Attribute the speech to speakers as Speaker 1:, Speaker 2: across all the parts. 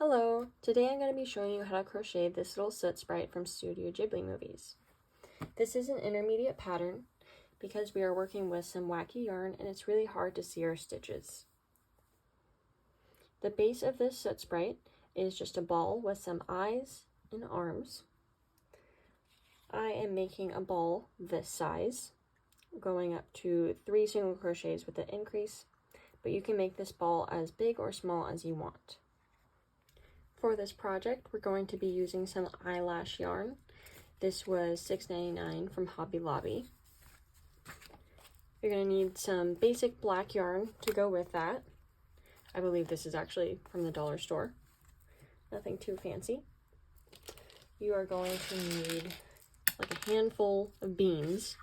Speaker 1: Hello! Today I'm going to be showing you how to crochet this little soot sprite from Studio Ghibli movies. This is an intermediate pattern because we are working with some wacky yarn and it's really hard to see our stitches. The base of this soot sprite is just a ball with some eyes and arms. I am making a ball this size, going up to 3 single crochets with the increase, but you can make this ball as big or small as you want. For this project, we're going to be using some eyelash yarn. This was $6.99 from Hobby Lobby. You're going to need some basic black yarn to go with that. I believe this is actually from the dollar store. Nothing too fancy. You are going to need like a handful of beans.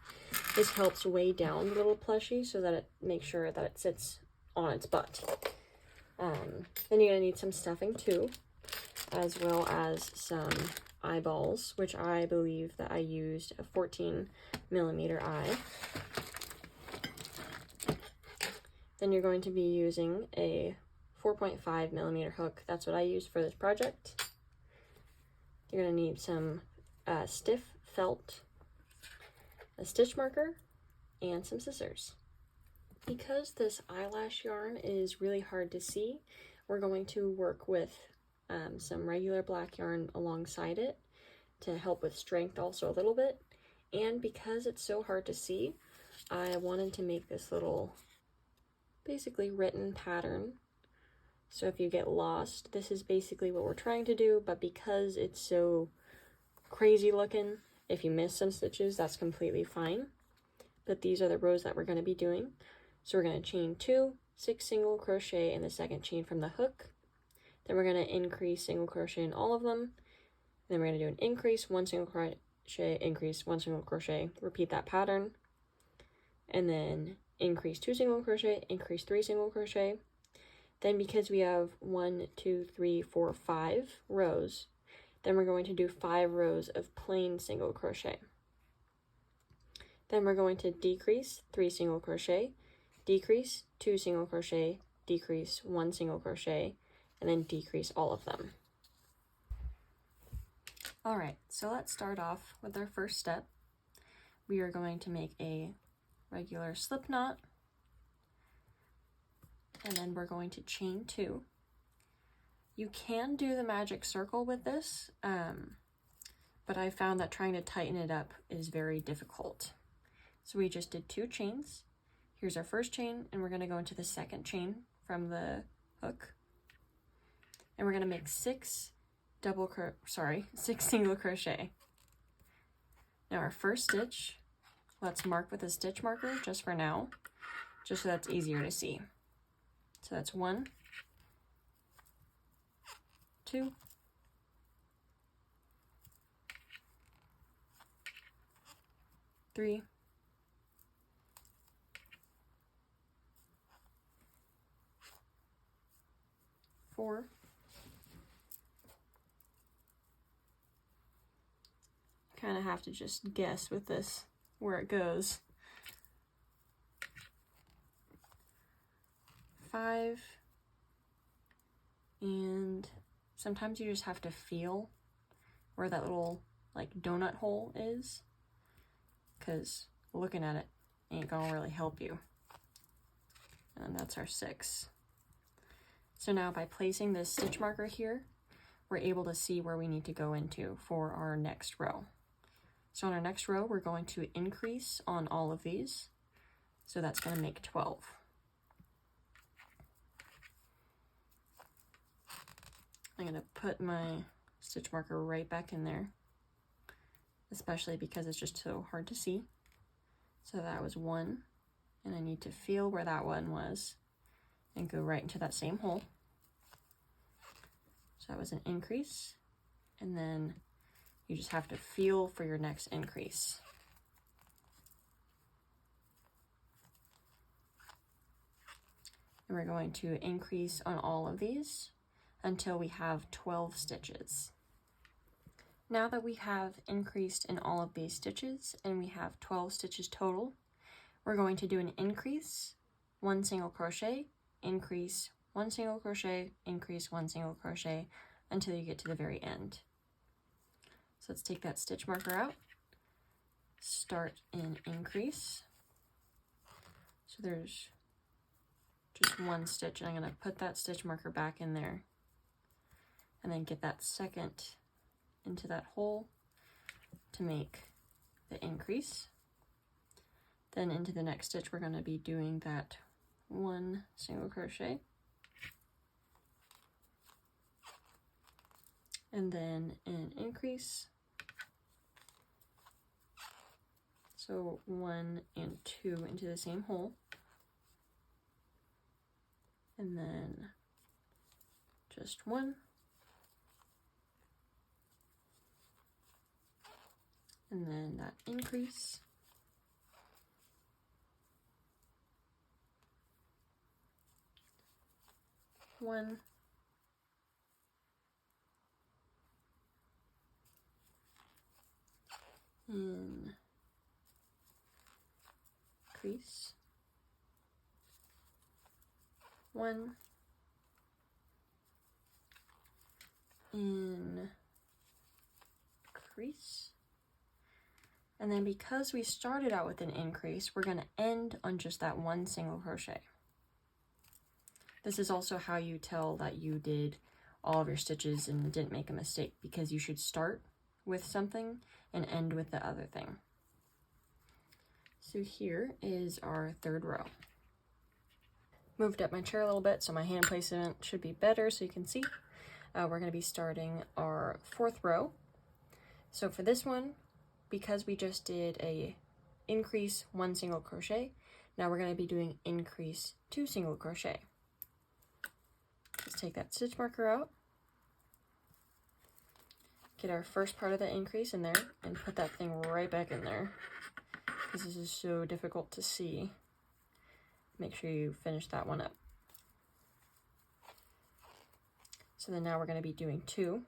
Speaker 1: This helps weigh down the little plushie so that it makes sure that it sits on its butt. Then you're going to need some stuffing too, as well as some eyeballs, which I believe that I used a 14mm eye. Then you're going to be using a 4.5mm hook. That's what I used for this project. You're going to need some stiff felt, a stitch marker, and some scissors. Because this eyelash yarn is really hard to see, we're going to work with some regular black yarn alongside it to help with strength also a little bit. And because it's so hard to see, I wanted to make this little basically written pattern. So if you get lost, this is basically what we're trying to do, but because it's so crazy looking, if you miss some stitches, that's completely fine. But these are the rows that we're going to be doing. So we're going to chain 2, 6 single crochet in the second chain from the hook. Then we're going to increase single crochet in all of them. Then we're going to do an increase, 1 single crochet, increase, 1 single crochet, repeat that pattern. And then increase 2 single crochet, increase 3 single crochet. Then because we have 1, 2, 3, 4, 5 rows, then we're going to do 5 rows of plain single crochet. Then we're going to decrease 3 single crochet, decrease 2 single crochet, decrease 1 single crochet, and then decrease all of them. Alright, so let's start off with our first step. We are going to make a regular slip knot, and then we're going to chain 2. You can do the magic circle with this, but I found that trying to tighten it up is very difficult. So we just did 2 chains. Here's our first chain, and we're going to go into the second chain from the hook. And we're going to make 6 single crochet. Now our first stitch, let's mark with a stitch marker just for now, just so that's easier to see. So that's 1, 2, 3, 4, 'Kind of have to just guess with this where it goes. 5, and sometimes you just have to feel where that little like donut hole is, because looking at it ain't gonna really help you. And that's our 6. So now by placing this stitch marker here, we're able to see where we need to go into for our next row. So on our next row, we're going to increase on all of these. So that's going to make 12. I'm going to put my stitch marker right back in there, especially because it's just so hard to see. So that was 1, and I need to feel where that one was and go right into that same hole. So that was an increase, and then you just have to feel for your next increase. And we're going to increase on all of these until we have 12 stitches. Now that we have increased in all of these stitches and we have 12 stitches total, we're going to do an increase, 1 single crochet, increase, 1 single crochet, increase, 1 single crochet until you get to the very end. So let's take that stitch marker out, start and increase. So there's just 1 stitch, and I'm going to put that stitch marker back in there and then get that second into that hole to make the increase. Then into the next stitch we're going to be doing that 1 single crochet, and then an increase. So 1 and 2 into the same hole, and then just 1, and then that increase, one, increase, 1, increase. And then because we started out with an increase, we're going to end on just that 1 single crochet. This is also how you tell that you did all of your stitches and didn't make a mistake, because you should start with something and end with the other thing. So here is our 3rd row. Moved up my chair a little bit so my hand placement should be better so you can see. We're going to be starting our 4th row. So for this one, because we just did a increase 1 single crochet, now we're going to be doing increase 2 single crochet. Let's take that stitch marker out, get our first part of the increase in there, and put that thing right back in there, because this is so difficult to see. Make sure you finish that one up. So then now we're going to be doing 2.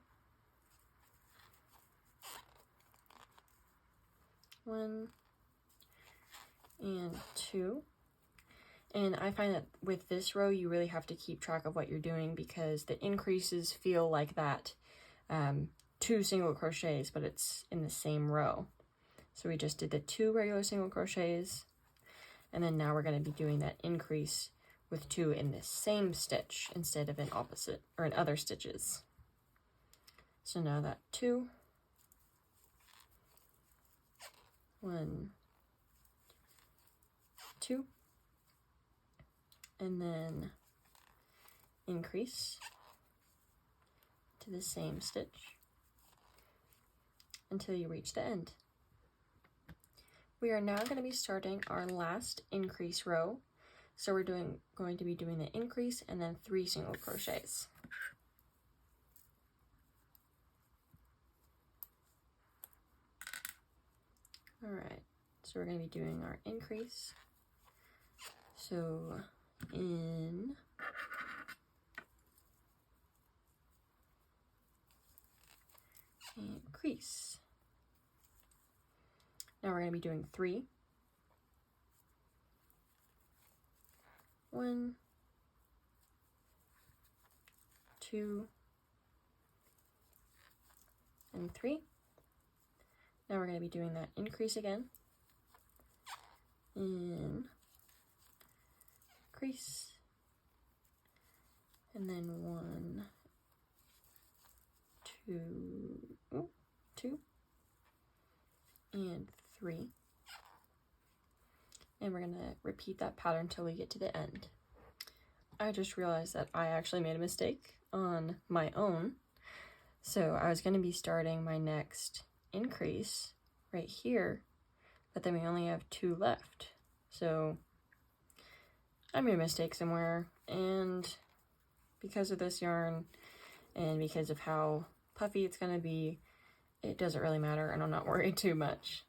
Speaker 1: 1 and 2. And I find that with this row, you really have to keep track of what you're doing, because the increases feel like that 2 single crochets, but it's in the same row. So we just did the 2 regular single crochets, and then now we're going to be doing that increase with 2 in the same stitch instead of in opposite or in other stitches. So now that 2, 1, 2, and then increase to the same stitch until you reach the end. We are now going to be starting our last increase row. So we're going to be doing the increase and then 3 single crochets. All right, so we're going to be doing our increase. So in, increase. Now we're going to be doing 3. 1, 2, and 3. Now we're going to be doing that increase again. Increase. And then 1, 2, and 3. And we're going to repeat that pattern until we get to the end. I just realized that I actually made a mistake on my own. So I was going to be starting my next increase right here, but then we only have 2 left. So I made a mistake somewhere, and because of this yarn and because of how puffy it's going to be, it doesn't really matter, and I'm not worried too much.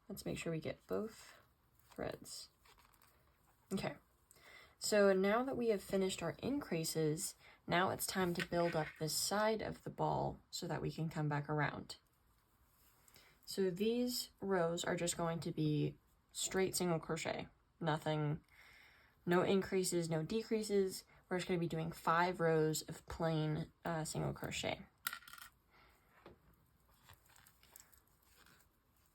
Speaker 1: Let's make sure we get both threads. Okay, so now that we have finished our increases, now it's time to build up this side of the ball so that we can come back around. So these rows are just going to be straight single crochet, nothing No increases, no decreases. We're just going to be doing 5 rows of plain single crochet.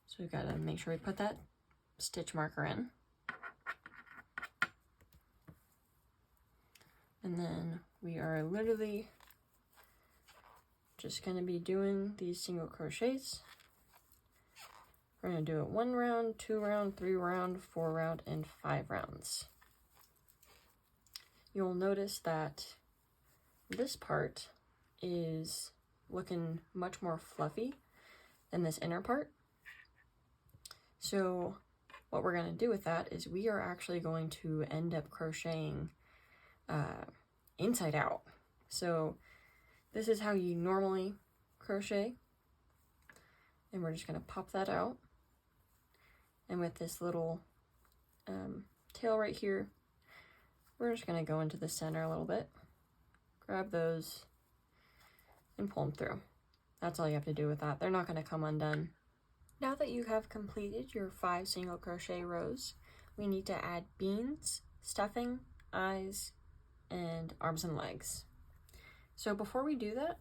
Speaker 1: So we've got to make sure we put that stitch marker in. And then we are literally just going to be doing these single crochets. We're going to do it 1 round, 2 round, 3 round, 4 round, and 5 rounds. You'll notice that this part is looking much more fluffy than this inner part. So what we're going to do with that is we are actually going to end up crocheting inside out. So this is how you normally crochet, and we're just going to pop that out. And with this little tail right here, we're just going to go into the center a little bit, grab those, and pull them through. That's all you have to do with that. They're not going to come undone. Now that you have completed your 5 single crochet rows, we need to add beans, stuffing, eyes, and arms and legs. So before we do that,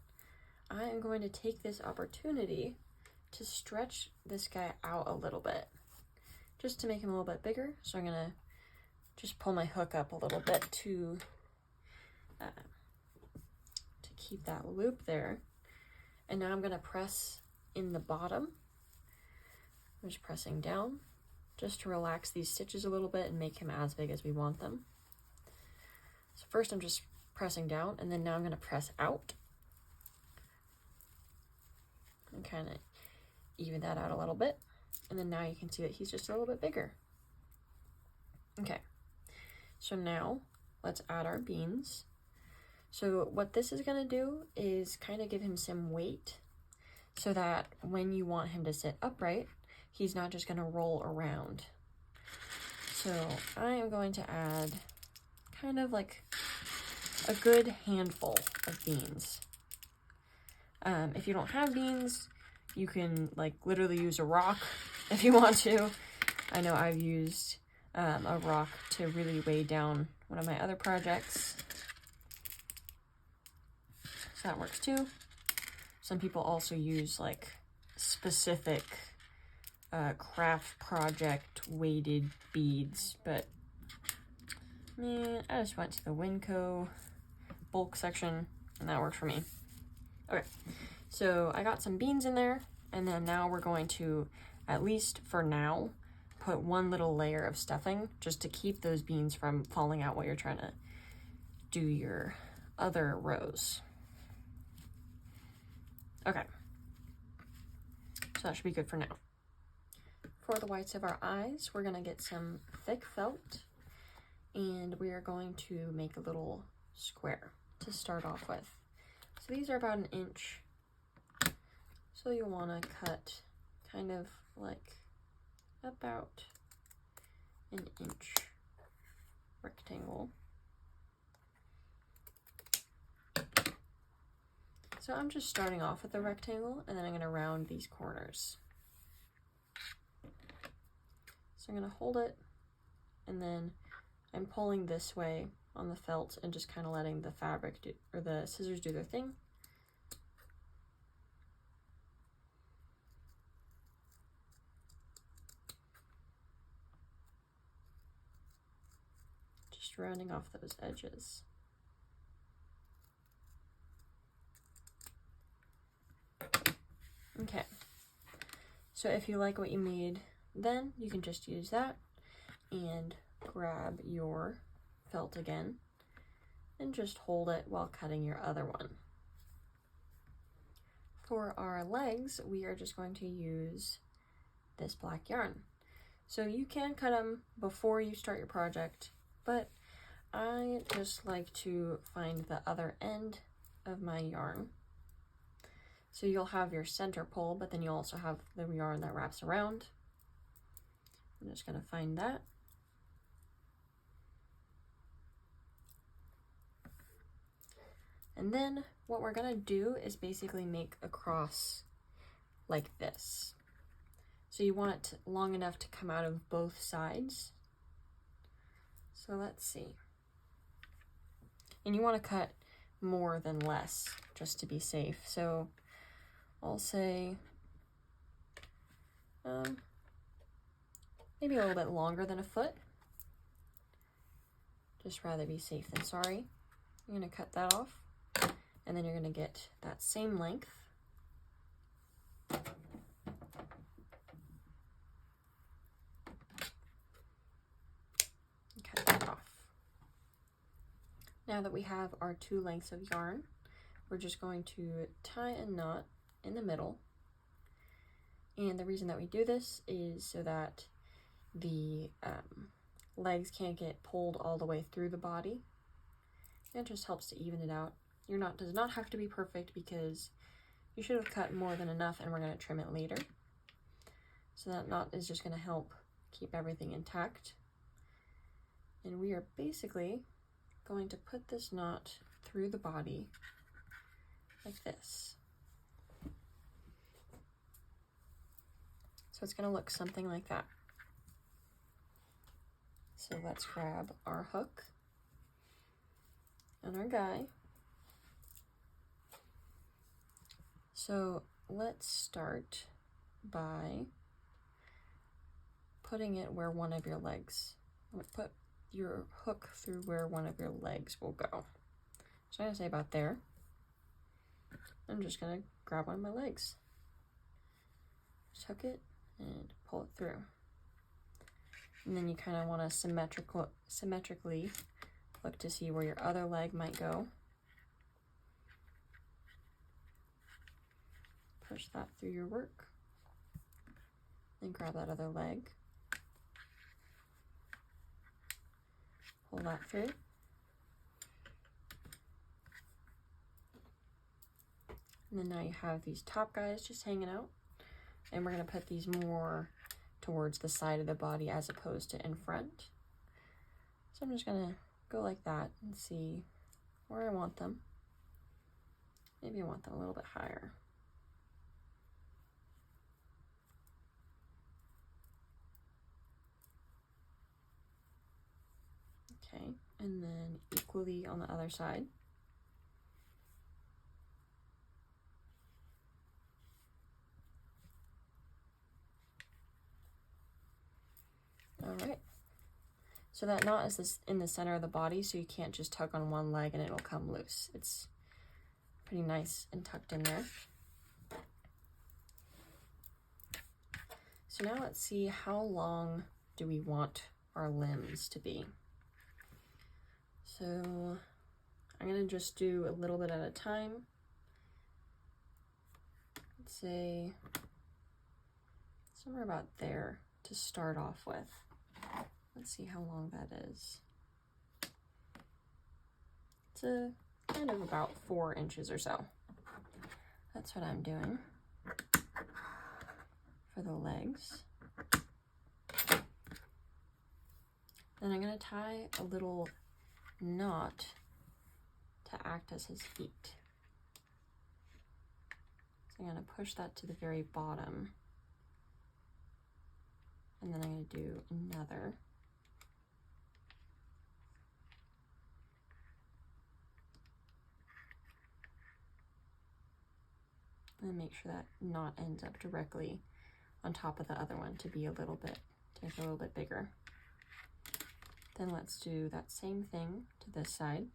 Speaker 1: I am going to take this opportunity to stretch this guy out a little bit, just to make him a little bit bigger. So I'm going to just pull my hook up a little bit to keep that loop there. And now I'm going to press in the bottom. I'm just pressing down just to relax these stitches a little bit and make him as big as we want them. So first I'm just pressing down, and then now I'm going to press out and kind of even that out a little bit. And then now you can see that he's just a little bit bigger. Okay, so now let's add our beans. So what this is going to do is kind of give him some weight so that when you want him to sit upright, he's not just going to roll around. So I am going to add kind of like a good handful of beans. If you don't have beans, you can like literally use a rock if you want to. I know I've used a rock to really weigh down one of my other projects. So that works too. Some people also use like specific craft project weighted beads, but man, I just went to the Winco bulk section and that worked for me. Okay, so I got some beans in there, and then now we're going to, at least for now, put 1 little layer of stuffing just to keep those beans from falling out while you're trying to do your other rows. Okay, so that should be good for now. For the whites of our eyes, we're going to get some thick felt, and we are going to make a little square to start off with. So these are about 1 inch, so you'll want to cut kind of like about 1 inch rectangle. So I'm just starting off with a rectangle, and then I'm going to round these corners. So I'm going to hold it, and then I'm pulling this way on the felt and just kind of letting the fabric do, or the scissors do their thing. Just rounding off those edges. Okay, so if you like what you made, then you can just use that and grab your felt again and just hold it while cutting your other one. For our legs, we are just going to use this black yarn. So you can cut them before you start your project, but I just like to find the other end of my yarn. So you'll have your center pole, but then you'll also have the yarn that wraps around. I'm just going to find that. And then what we're going to do is basically make a cross like this. So you want it long enough to come out of both sides. So let's see. And you want to cut more than less, just to be safe. So I'll say maybe a little bit longer than a foot. Just rather be safe than sorry. You're going to cut that off, and then you're going to get that same length. Cut that off. Now that we have our 2 lengths of yarn, we're just going to tie a knot in the middle. And the reason that we do this is so that the legs can't get pulled all the way through the body. It just helps to even it out. Your knot does not have to be perfect because you should have cut more than enough, and we're going to trim it later. So that knot is just going to help keep everything intact. And we are basically going to put this knot through the body like this. So it's going to look something like that. So let's grab our hook and our guy. So let's start by putting it where one of your legs, put your hook through where one of your legs will go. So I'm going to say about there. I'm just going to grab one of my legs. Just hook it and pull it through. And then you kind of want to symmetrically look to see where your other leg might go. Push that through your work. Then grab that other leg. Pull that through. And then now you have these top guys just hanging out. And we're going to put these more towards the side of the body as opposed to in front. So I'm just going to go like that and see where I want them. Maybe I want them a little bit higher. Okay, and then equally on the other side. All right, so that knot is in the center of the body, so you can't just tug on one leg and it'll come loose. It's pretty nice and tucked in there. So now let's see, how long do we want our limbs to be? So I'm going to just do a little bit at a time. Let's say somewhere about there to start off with. Let's see how long that is. It's a kind of about 4 inches or so. That's what I'm doing for the legs. Then I'm going to tie a little knot to act as his feet. So I'm going to push that to the very bottom. And then I'm going to do another. And make sure that knot ends up directly on top of the other one to be a little bit, to make it a little bit bigger. Then let's do that same thing to this side.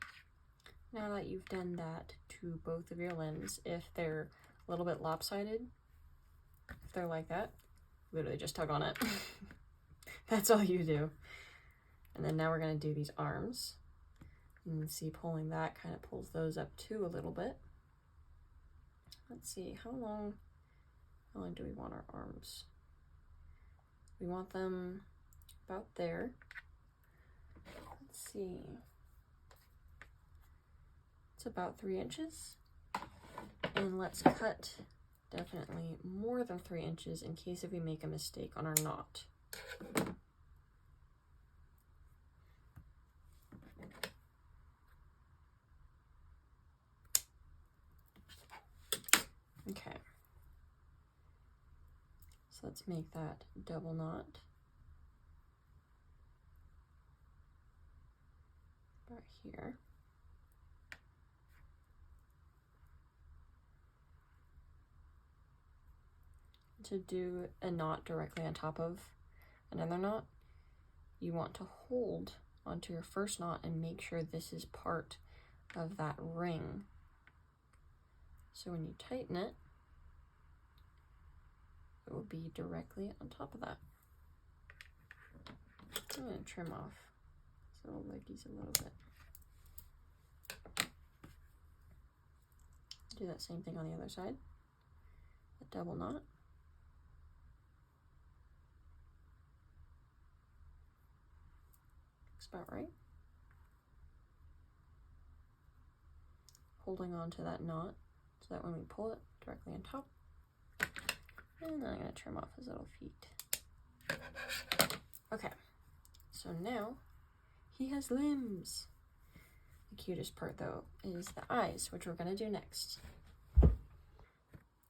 Speaker 1: Now that you've done that to both of your limbs, if they're a little bit lopsided, if they're like that, literally just tug on it. That's all you do. And then now we're going to do these arms. And see, pulling that kind of pulls those up too a little bit. Let's see, how long do we want our arms? We want them about there. Let's see. It's about 3 inches. And let's cut definitely more than 3 inches in case if we make a mistake on our knot. Okay. So let's make that double knot. here. To do a knot directly on top of another knot, you want to hold onto your first knot and make sure this is part of that ring. So when you tighten it, it will be directly on top of that. I'm going to trim off these little leggies a little bit. Do that same thing on the other side. A double knot. Looks about right. Holding on to that knot so that when we pull it, directly on top. And then I'm going to trim off his little feet. Okay, so now he has limbs. The cutest part though is the eyes, which we're going to do next.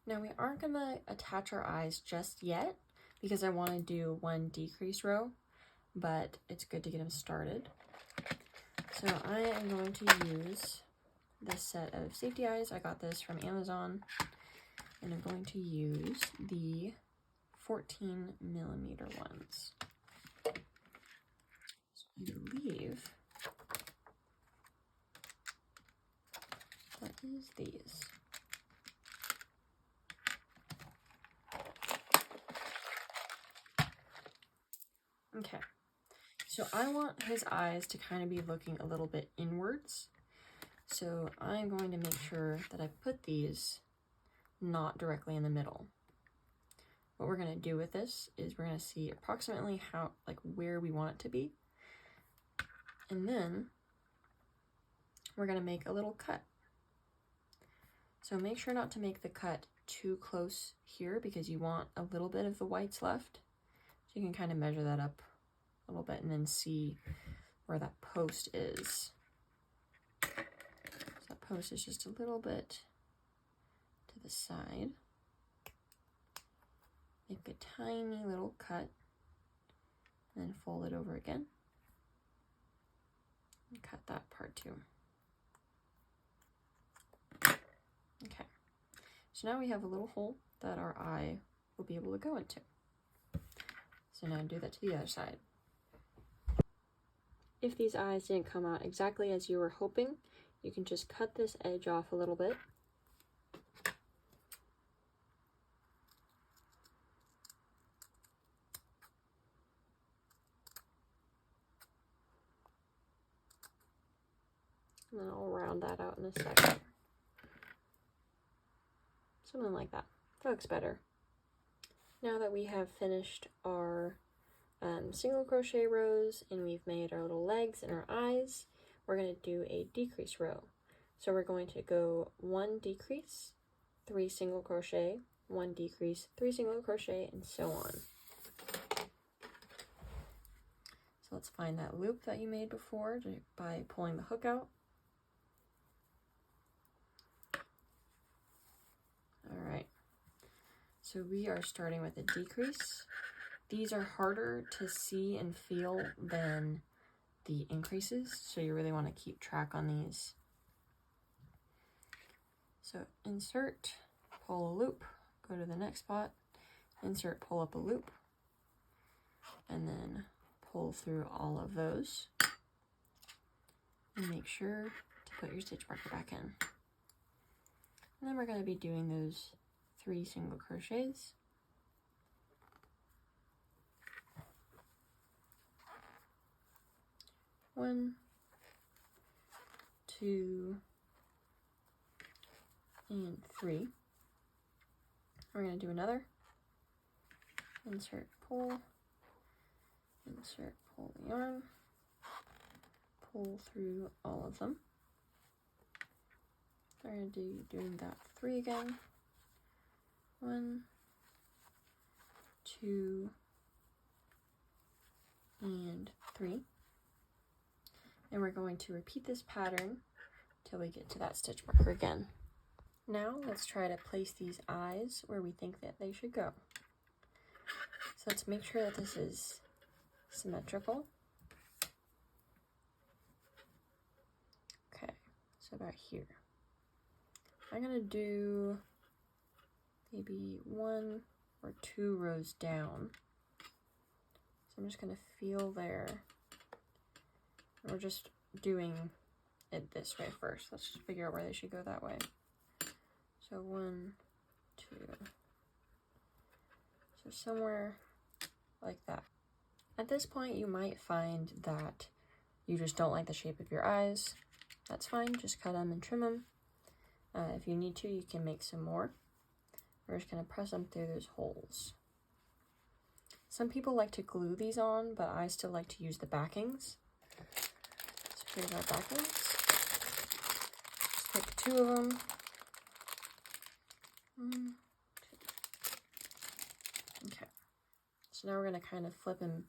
Speaker 1: Now we aren't going to attach our eyes just yet because I want to do one decrease row, but it's good to get them started. So I am going to use this set of safety eyes. I got this from Amazon, and I'm going to use the 14mm ones. So I believe that is these. Okay, so I want his eyes to kind of be looking a little bit inwards. So I'm going to make sure that I put these not directly in the middle. What we're going to do with this is we're going to see approximately how, like, where we want it to be. And then we're going to make a little cut. So make sure not to make the cut too close here because you want a little bit of the whites left. So you can kind of measure that up a little bit and then see where that post is. So that post is just a little bit to the side. Make a tiny little cut and then fold it over again. And cut that part too. Okay, so now we have a little hole that our eye will be able to go into. So now do that to the other side. If these eyes didn't come out exactly as you were hoping, you can just cut this edge off a little bit. And then I'll round that out in a second. Something like that. That looks better. Now that we have finished our single crochet rows and we've made our little legs and our eyes, we're going to do a decrease row. So we're going to go 1 decrease, 3 single crochet, 1 decrease, 3 single crochet, and so on. So let's find that loop that you made before by pulling the hook out. All right, so we are starting with a decrease. These are harder to see and feel than the increases, so you really want to keep track on these. So insert, pull a loop, go to the next spot, insert, pull up a loop, and then pull through all of those. And make sure to put your stitch marker back in. And then we're going to be doing those 3 single crochets. One, 2, and 3. We're going to do another. Insert, pull the yarn, pull through all of them. We're going to be doing that 3 again. 1, 2, and 3. And we're going to repeat this pattern till we get to that stitch marker again. Now let's try to place these eyes where we think that they should go. So let's make sure that this is symmetrical. So about here. I'm gonna do maybe 1 or 2 rows down. So I'm just gonna feel there. And we're just doing it this way first. Let's just figure out where they should go that way. So 1, 2. So somewhere like that. At this point, you might find that you just don't like the shape of your eyes. That's fine, just cut them and trim them. If you need to, you can make some more. We're just gonna press them through those holes. Some people like to glue these on, but I still like to use the backings. So here's our backings. Just pick 2 of them. 1, 2. Okay. So now we're gonna kind of flip them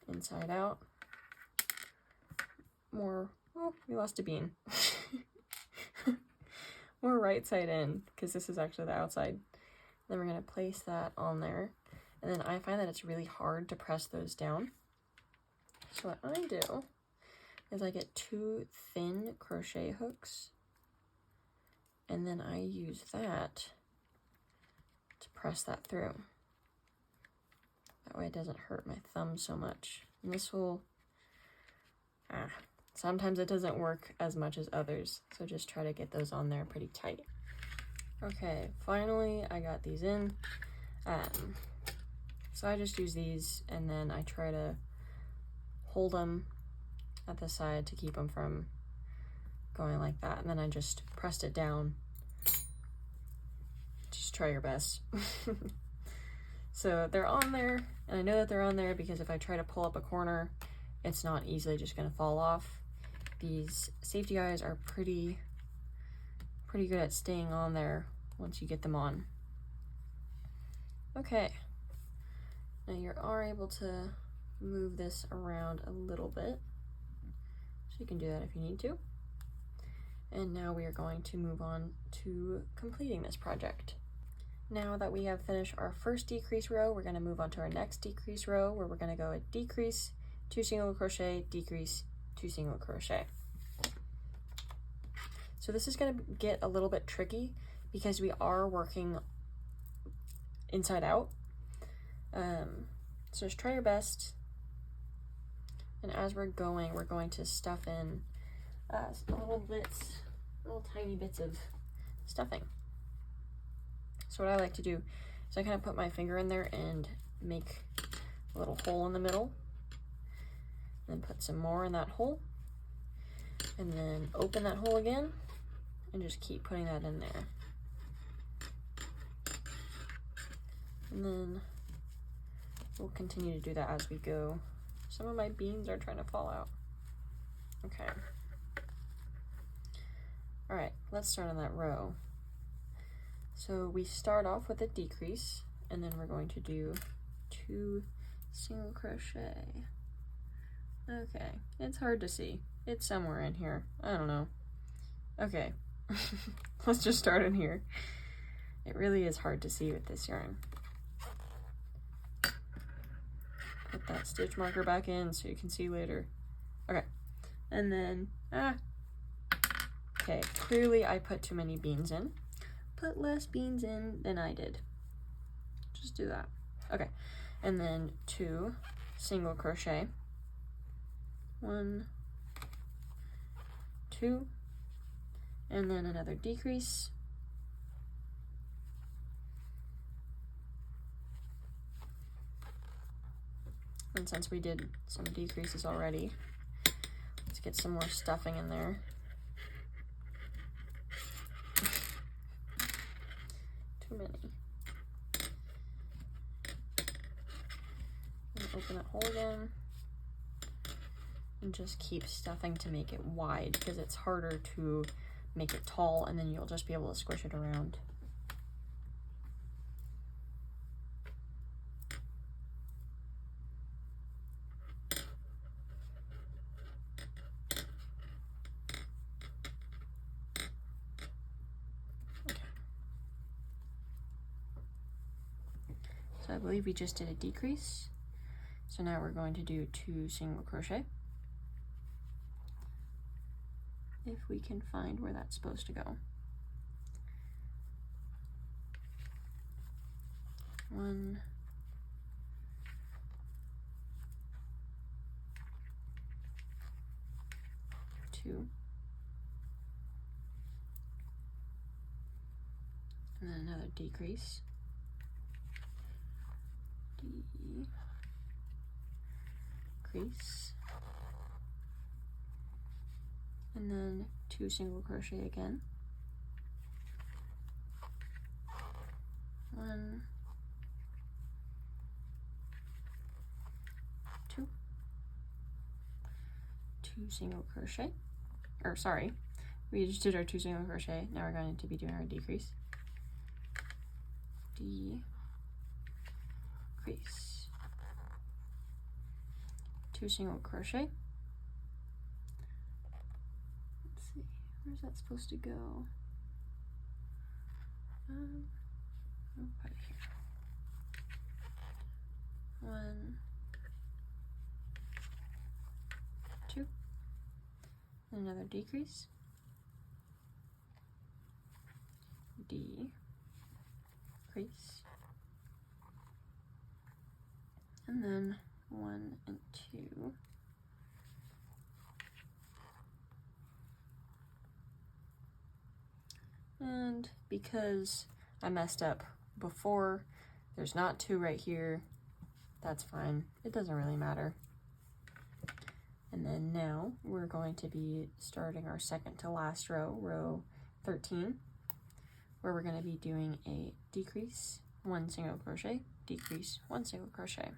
Speaker 1: inside out. More, oh, we lost a bean. More right side in, because this is actually the outside. Then we're gonna place that on there. And then I find that it's really hard to press those down. So what I do is I get 2 thin crochet hooks, and then I use that to press that through. That way it doesn't hurt my thumb so much. And this will, sometimes it doesn't work as much as others, so just try to get those on there pretty tight. Okay, finally I got these in. So I just use these, and then I try to hold them at the side to keep them from going like that, and then I just pressed it down. Just try your best. So they're on there, and I know that they're on there because if I try to pull up a corner, it's not easily just gonna fall off. These safety eyes are pretty good at staying on there once you get them on. Okay, now you are able to move this around a little bit, so you can do that if you need to. And now we are going to move on to completing this project. Now that we have finished our first decrease row, we're going to move on to our next decrease row, where we're going to go a decrease, 2 single crochet, decrease, 2 single crochet. So this is going to get a little bit tricky because we are working inside out. So just try your best. And as we're going to stuff in little tiny bits of stuffing. So what I like to do is I kind of put my finger in there and make a little hole in the middle, then put some more in that hole, and then open that hole again, and just keep putting that in there. And then we'll continue to do that as we go. Some of my beans are trying to fall out. Okay. All right, let's start on that row. So we start off with a decrease, and then we're going to do 2 single crochet. Okay, it's hard to see. It's somewhere in here. I don't know. Okay, let's just start in here. It really is hard to see with this yarn. Put that stitch marker back in so you can see later. Okay, and then, okay, clearly I put too many beans in. Put less beans in than I did. Just do that. Okay, and then 2 single crochet. 1, 2, and then another decrease. And since we did some decreases already, let's get some more stuffing in there. Too many. And open that hole again. And just keep stuffing to make it wide, because it's harder to make it tall, and then you'll just be able to squish it around. So I believe we just did a decrease. So now we're going to do 2 single crochet. if we can find where that's supposed to go. 1, 2, and then another decrease, decrease, and then 2 single crochet again, 1, 2, 2 single crochet, or sorry, we just did our 2 single crochet, now we're going to be doing our decrease, decrease, 2 single crochet. Let's see, where's that supposed to go? I'll put it here. 1, 2, and another decrease, decrease, and then 1 and 2, and because I messed up before, there's not 2 right here, that's fine, it doesn't really matter. And then now we're going to be starting our second to last row, row 13, where we're going to be doing a decrease, 1 single crochet, decrease, 1 single crochet.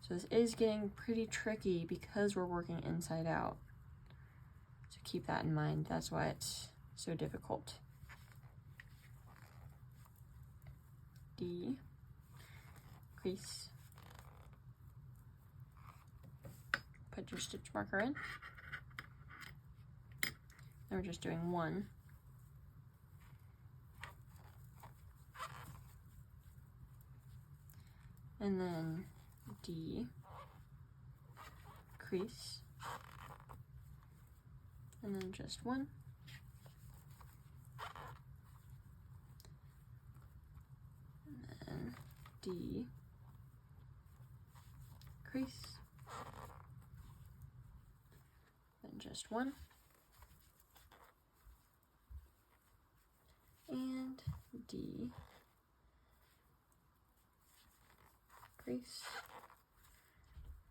Speaker 1: So this is getting pretty tricky because we're working inside out. So keep that in mind, that's why it's so difficult. Decrease. Put your stitch marker in. Then we're just doing 1. And then decrease. And then just 1. And then decrease. Then just 1. And decrease.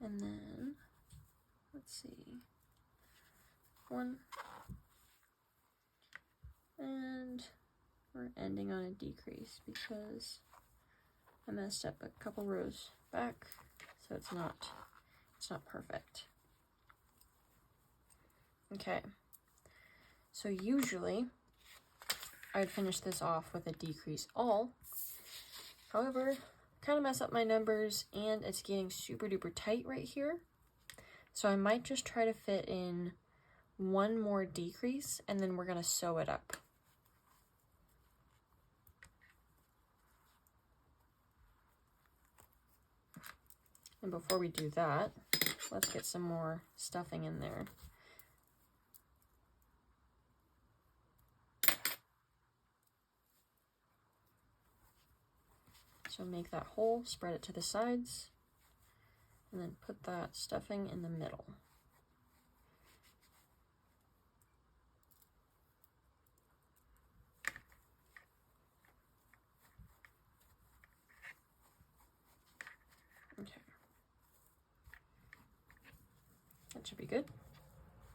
Speaker 1: And then, let's see, 1. And we're ending on a decrease because I messed up a couple rows back, so it's not perfect. Okay, so usually I'd finish this off with a decrease all. However, kind of mess up my numbers and it's getting super duper tight right here. So I might just try to fit in 1 more decrease and then we're gonna sew it up. And before we do that, let's get some more stuffing in there. So make that hole, spread it to the sides, and then put that stuffing in the middle. Okay. That should be good.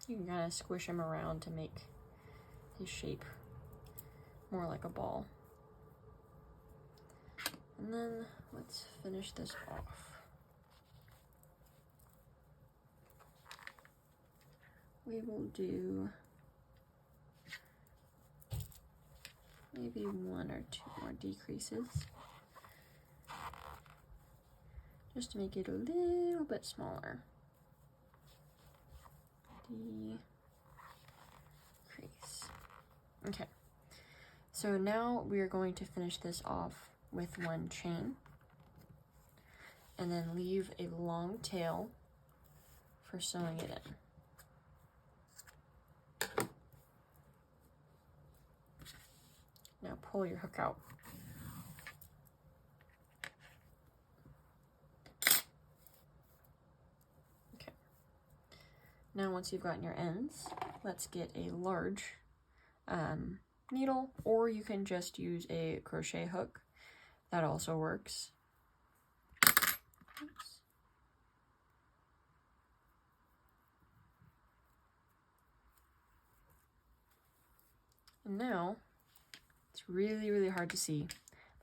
Speaker 1: You can kind of squish him around to make his shape more like a ball. And then let's finish this off. We will do maybe 1 or 2 more decreases, just to make it a little bit smaller. Decrease. Okay, so now we are going to finish this off with 1 chain and then leave a long tail for sewing it in. pull your hook out. Okay. Now once you've gotten your ends, let's get a large needle, or you can just use a crochet hook. That also works. Oops. And now, it's really, really hard to see,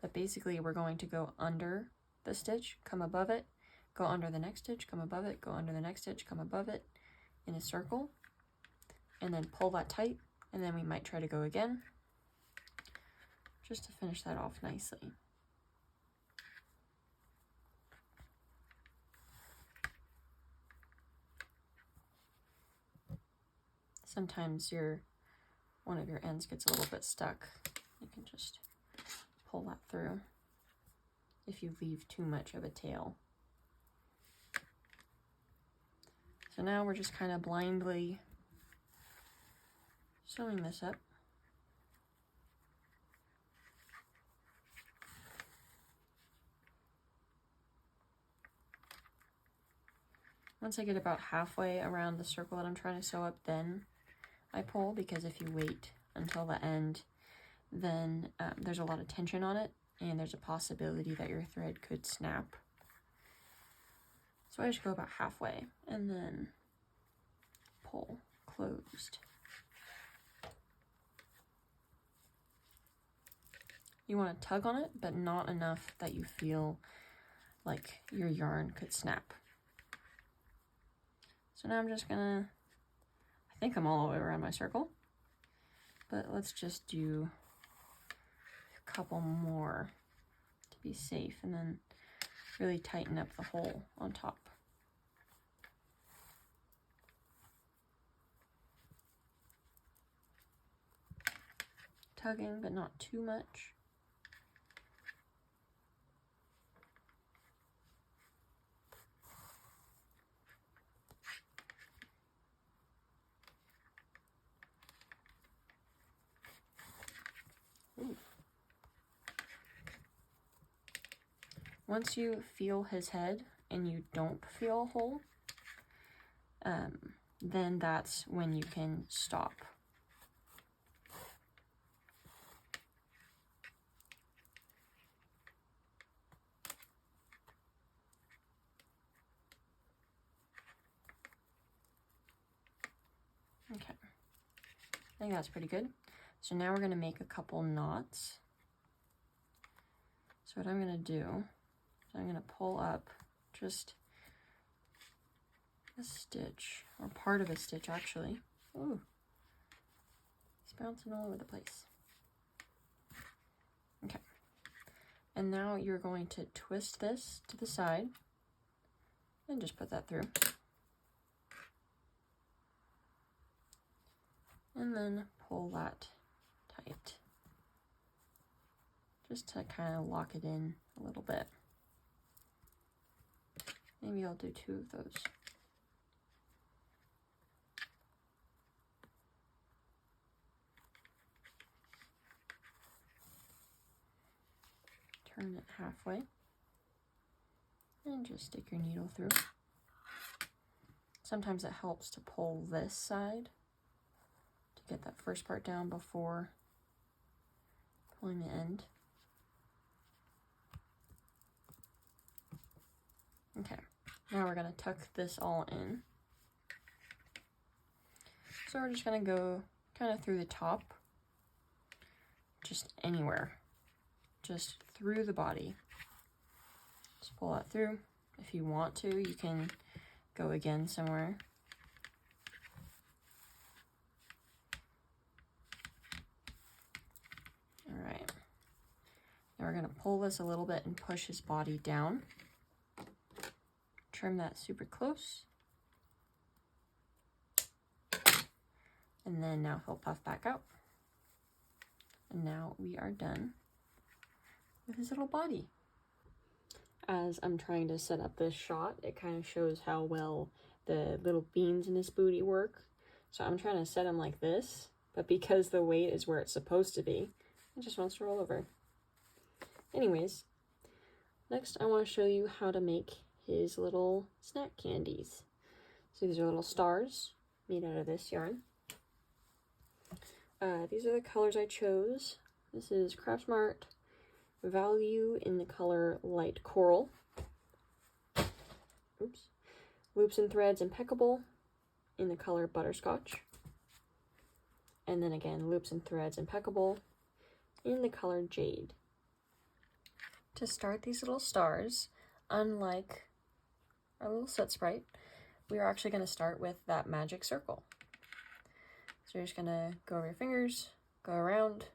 Speaker 1: but basically we're going to go under the stitch, come above it, go under the next stitch, come above it, go under the next stitch, come above it in a circle, and then pull that tight, and then we might try to go again, just to finish that off nicely. Sometimes one of your ends gets a little bit stuck. You can just pull that through if you leave too much of a tail. So now we're just kind of blindly sewing this up. Once I get about halfway around the circle that I'm trying to sew up, then I pull, because if you wait until the end, then there's a lot of tension on it, and there's a possibility that your thread could snap. So I just go about halfway, and then pull closed. You want to tug on it, but not enough that you feel like your yarn could snap. So now I'm just gonna, I think I'm all the way around my circle, but let's just do a couple more to be safe, and then really tighten up the hole on top. Tugging, but not too much. Ooh. Once you feel his head and you don't feel a hole, then that's when you can stop. Okay, I think that's pretty good. So now we're going to make a couple knots. So what I'm going to do is I'm going to pull up just a stitch, or part of a stitch actually. Ooh, it's bouncing all over the place. Okay, and now you're going to twist this to the side and just put that through. And then pull that tight, just to kind of lock it in a little bit. Maybe I'll do 2 of those. Turn it halfway and just stick your needle through. Sometimes it helps to pull this side to get that first part down before pulling the end. Okay, now we're going to tuck this all in. So we're just going to go kind of through the top, just anywhere, just through the body. Just pull that through. If you want to, you can go again somewhere. All right, now we're going to pull this a little bit and push his body down. Trim that super close. And then now he'll puff back out. And now we are done with his little body. As I'm trying to set up this shot, it kind of shows how well the little beans in his booty work. So I'm trying to set him like this, but because the weight is where it's supposed to be, It just wants to roll over. Anyways, next I want to show you how to make his little snack candies. So these are little stars made out of this yarn. These are the colors I chose. This is Craft Smart Value in the color Light Coral. Oops. Loops and Threads Impeccable in the color Butterscotch. And then again, Loops and Threads Impeccable in the color Jade. To start these little stars, unlike our little soot sprite, we are actually going to start with that magic circle. So you're just going to go over your fingers, go around,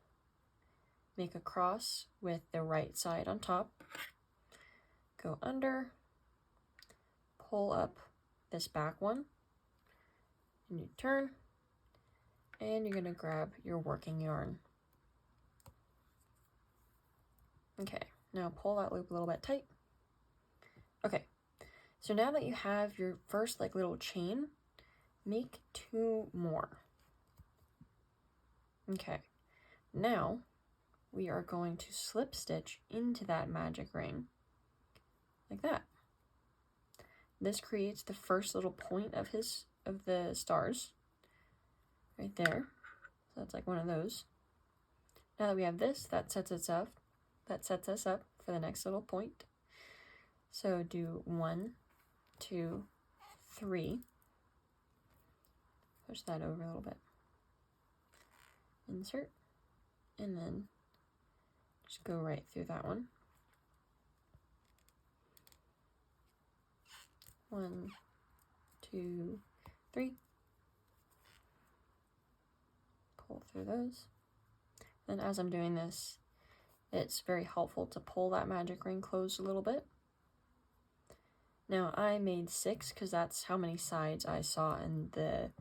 Speaker 1: make a cross with the right side on top, go under, pull up this back one, and you turn, and you're going to grab your working yarn. Okay, now pull that loop a little bit tight. Okay, so now that you have your first like little chain, make 2 more. Okay, now we are going to slip stitch into that magic ring like that. This creates the first little point of the stars right there. So that's like one of those. Now that we have this, that sets us up for the next little point. So do 1, 2, 3. Push that over a little bit. Insert, and then just go right through that one. 1, 2, 3. Pull through those. And as I'm doing this, it's very helpful to pull that magic ring closed a little bit. Now I made 6 because that's how many sides I saw in the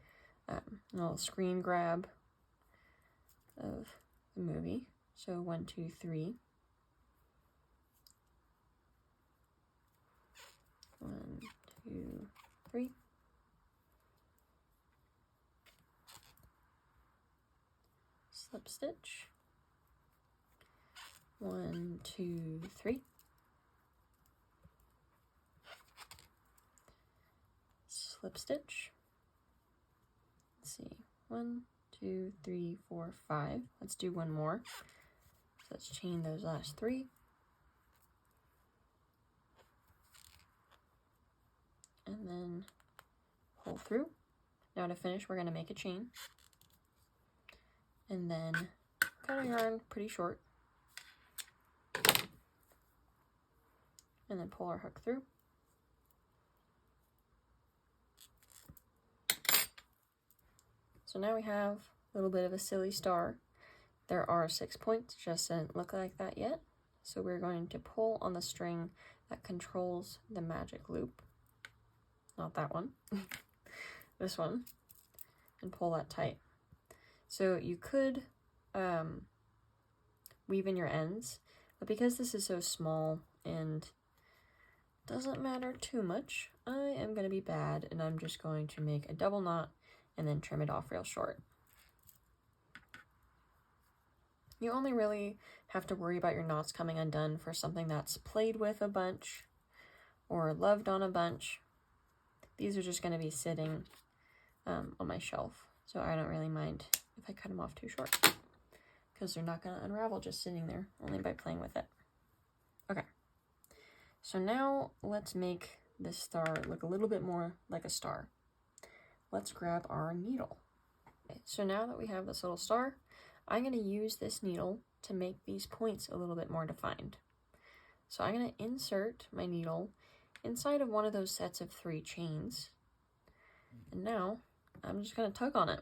Speaker 1: little screen grab of the movie. So 1, 2, 3. 1, 2, 3. Slip stitch. 1, 2, 3. Slip stitch. Let's see. 1, 2, 3, 4, 5. Let's do one more. So let's chain those last 3. And then pull through. Now to finish, we're going to make a chain. And then cut our yarn pretty short. And then pull our hook through. So now we have a little bit of a silly star. There are 6 points, just didn't look like that yet. So we're going to pull on the string that controls the magic loop. Not that one, this one, and pull that tight. So you could weave in your ends, but because this is so small and doesn't matter too much, I am going to be bad and I'm just going to make a double knot and then trim it off real short. You only really have to worry about your knots coming undone for something that's played with a bunch or loved on a bunch. These are just going to be sitting on my shelf, so I don't really mind if I cut them off too short because they're not going to unravel just sitting there, only by playing with it. Okay, so now let's make this star look a little bit more like a star. Let's grab our needle. Okay, so now that we have this little star, I'm going to use this needle to make these points a little bit more defined. So I'm going to insert my needle inside of one of those sets of 3 chains. And now I'm just going to tug on it.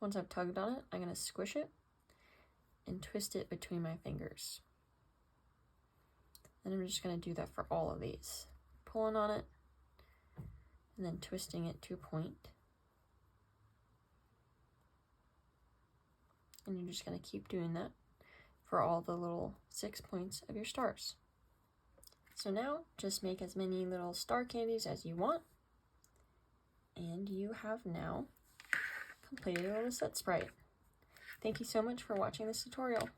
Speaker 1: Once I've tugged on it, I'm going to squish it and twist it between my fingers. And I'm just going to do that for all of these. Pulling on it and then twisting it to a point. And you're just going to keep doing that for all the little 6 points of your stars. So now just make as many little star candies as you want. And you have now completed a little soot sprite. Thank you so much for watching this tutorial.